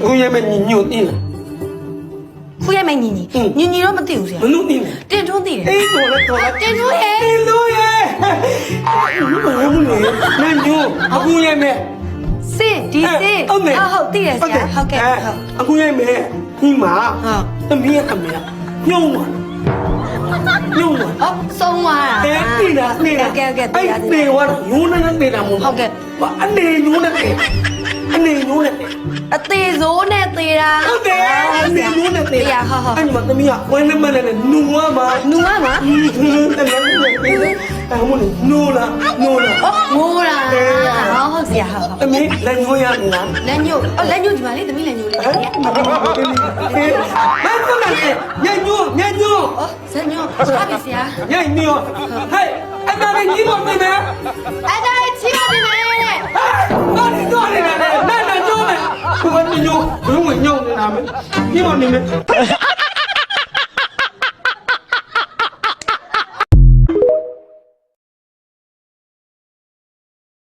ခုရမယ်ညို့တင် ခုရမယ်ညီတော့မသိဘူးဆရာ မနုတင် တင်ထွန်းသိတယ် အေးတော်လဲတော်လဲ တင်ထွန်းရဲ့ တင်လို့ရဲ့ဘာလို့လဲနာညို့အခုရမယ် စစ်ဒီစစ်ဟုတ်သိတယ်ဆရာဟုတ်ကဲ့ဟုတ် အခုရမယ်ဒီမှာသမီးအမေညုံပါညုံပါ အော်ဆုံးသွားတာ နေတာ ကဲသိရတယ် နေဝါယူနေနေတာမဟုတ်အနေယူနေတယ်အနေယူနေတယ် အသေးစိုးနဲ့သေးတာ ဟုတ်တယ်အနေယူနေတယ် ရဟုတ် အဲ့မှာသမီးကဝမ်းနဲ့မနဲ့နူဝါမှာ နူမမ တလည်းနေတယ်အဲ့မလို့နိုးလား ငိုးတာဟုတ်ဆရာဟုတ် သမီးလည်းညိုရလား လက်ညို့လက်ညို့ဒီမှာလေသမီးလက်ညို့လေး ဟမ်ညညိုညညို အော်ဇညို့ပါပြီဆရာ ညညိုဟဲ့အဲ့ဒါလည်းညီမမင်းနဲ့ အဲ့ဒါချီးပါပြီမယ် တော်နေနာနာညိုမယ်ဘယ်ညိုဘယ်ဝင်ညိုနေတာမလဲညီမနေမယ်